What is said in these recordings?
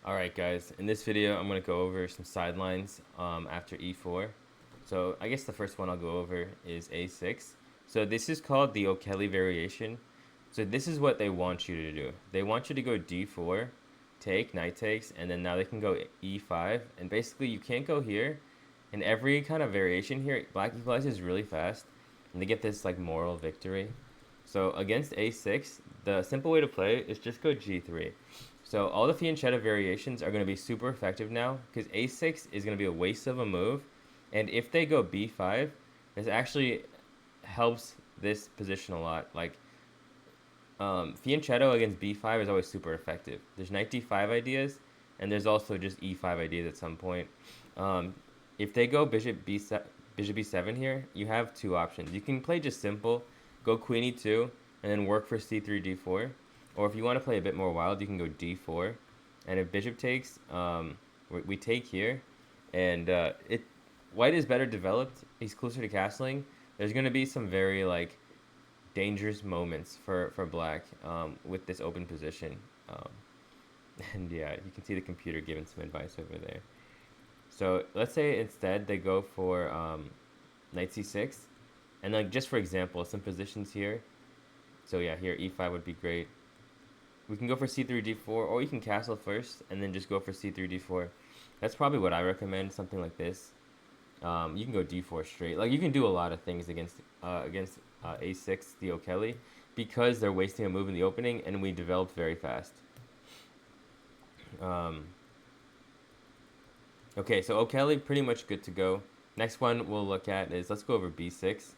Alright guys, in this video I'm going to go over some sidelines after e4. So I guess the first one I'll go over is a6. So this is called the O'Kelly variation. So this is what they want you to do. They want you to go d4, take, knight takes, and then now they can go e5. And basically you can't go here. In every kind of variation here, black equalizes really fast. And they get this like moral victory. So against a6, the simple way to play is just go g3. So all the fianchetto variations are going to be super effective now because a6 is going to be a waste of a move. And if they go b5, this actually helps this position a lot. Like fianchetto against b5 is always super effective. There's knight d5 ideas, and there's also just e5 ideas at some point. If they go bishop b7 here, you have two options. You can play just simple, go queen e2, and then work for c3 d4. Or if you want to play a bit more wild, you can go d4. And if bishop takes, we take here. And white is better developed. He's closer to castling. There's going to be some very like dangerous moments for black with this open position. And yeah, you can see the computer giving some advice over there. So let's say instead they go for knight c6. And like just for example, some positions here. So yeah, here e5 would be great. We can go for c3 d4, or you can castle first and then just go for c3 d4. That's probably what I recommend, something like this. You can go d4 straight. Like you can do a lot of things against a6, the O'Kelly, because they're wasting a move in the opening and we developed very fast. Okay, so O'Kelly pretty much good to go. Next one we'll look at is, let's go over b6.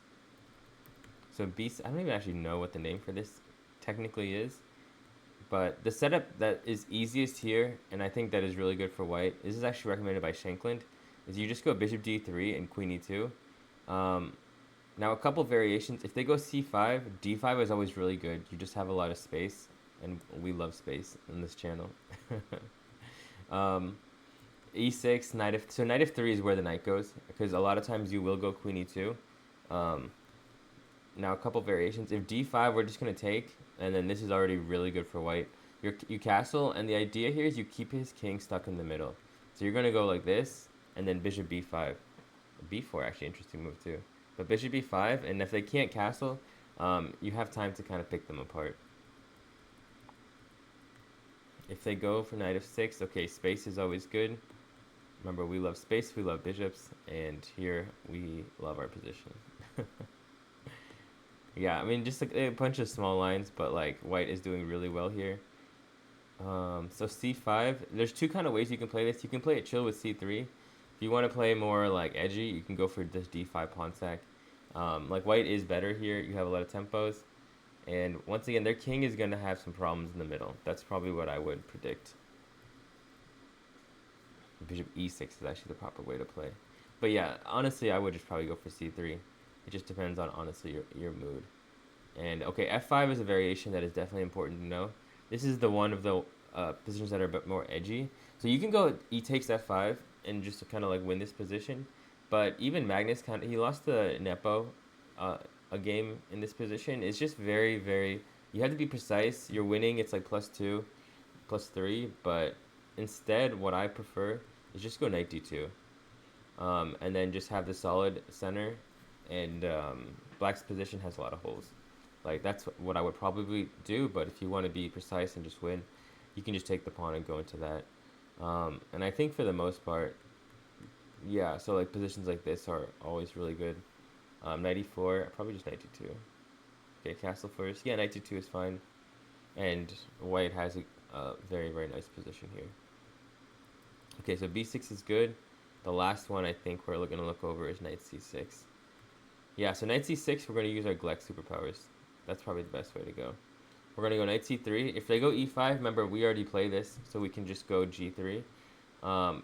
So I don't even actually know what the name for this technically is. But the setup that is easiest here, and I think that is really good for white, this is actually recommended by Shankland, is you just go bishop d3 and queen e2. Now a couple variations, if they go c5, d5 is always really good. You just have a lot of space, and we love space in this channel. E6, knight f3 is where the knight goes, because a lot of times you will go queen e2. Now a couple variations, if d5 we're just going to take, and then this is already really good for white. You castle, and the idea here is you keep his king stuck in the middle. So you're going to go like this, and then bishop b5. b4 actually, interesting move too. But bishop b5, and if they can't castle, you have time to kind of pick them apart. If they go for knight f6, okay, space is always good. Remember, we love space, we love bishops, and here we love our position. Yeah, I mean, just like a bunch of small lines, but like white is doing really well here. So c5, there's two kind of ways you can play this. You can play it chill with c3. If you want to play more like edgy, you can go for this d5 pawn sack. Like white is better here. You have a lot of tempos. And once again, their king is going to have some problems in the middle. That's probably what I would predict. Bishop e6 is actually the proper way to play. But yeah, honestly, I would just probably go for c3. It just depends on, honestly, your mood. And okay, f5 is a variation that is definitely important to know. This is the one of the positions that are a bit more edgy. So you can go e takes f5 and just to kind of like win this position. But even Magnus, he lost to Nepo a game in this position. It's just very, very... You have to be precise. You're winning. It's like +2, +3. But instead, what I prefer is just go knight d2. And then just have the solid center. And black's position has a lot of holes. Like, that's what I would probably do, but if you want to be precise and just win, you can just take the pawn and go into that. And I think for the most part, yeah, so like positions like this are always really good. Knight e4, probably just knight d2. Okay, castle first. Yeah, knight d2 is fine. And white has a very, very nice position here. Okay, so b6 is good. The last one I think we're going to look over is knight c6. Yeah, so knight c6, we're going to use our Gleck superpowers. That's probably the best way to go. We're going to go knight c3. If they go e5, remember, we already play this, so we can just go g3.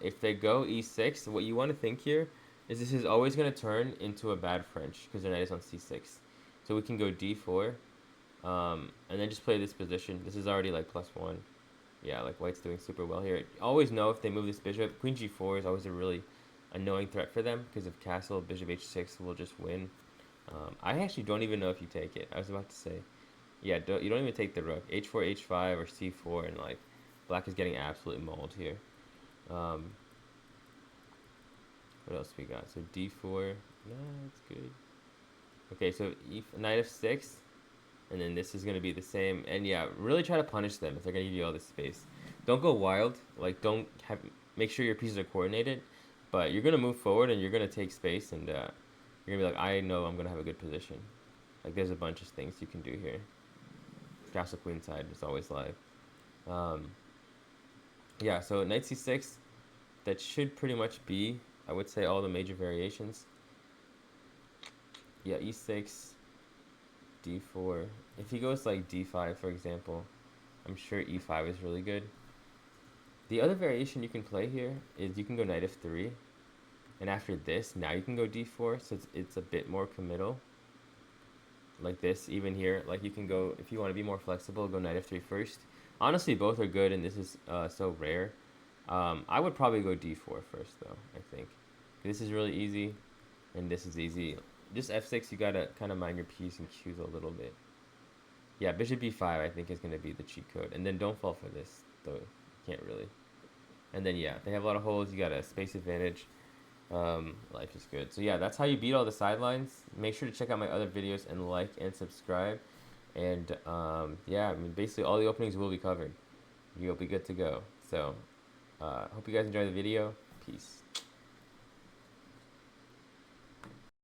If they go e6, what you want to think here is this is always going to turn into a bad French, because their knight is on c6. So we can go d4, and then just play this position. This is already like +1. Yeah, like white's doing super well here. Always know if they move this bishop, queen g4 is always a really annoying threat for them, because if castle, bishop h6 will just win. I actually don't even know if you take it. I was about to say, yeah, you don't even take the rook. h4, h5, or c4, and like Black is getting absolutely mauled here. What else we got? So d4. No, that's good. Okay, so knight f6. And then this is going to be the same. And yeah, really try to punish them if they're going to give you all this space. Don't go wild. Like, don't have... Make sure your pieces are coordinated. But you're going to move forward and you're going to take space. And you're going to be like, I know I'm going to have a good position. Like, there's a bunch of things you can do here. Castle queenside is always live. Yeah, so knight c6. That should pretty much be, I would say, all the major variations. Yeah, e6. d4. If he goes like d5, for example, I'm sure e5 is really good. The other variation you can play here is you can go knight f3, and after this, now you can go d4, so it's a bit more committal. Like this, even here, like you can go, if you want to be more flexible, go knight f3 first. Honestly, both are good, and this is so rare. I would probably go d4 first, though, I think. This is really easy, and this is easy. Just f6, you gotta kind of mind your p's and q's a little bit. Yeah, bishop b5, I think, is going to be the cheat code. And then don't fall for this, though. You can't really. And then, yeah, they have a lot of holes. You got a space advantage. Life is good. So, yeah, that's how you beat all the sidelines. Make sure to check out my other videos and like and subscribe. And, yeah, I mean, basically all the openings will be covered. You'll be good to go. So, hope you guys enjoy the video. Peace.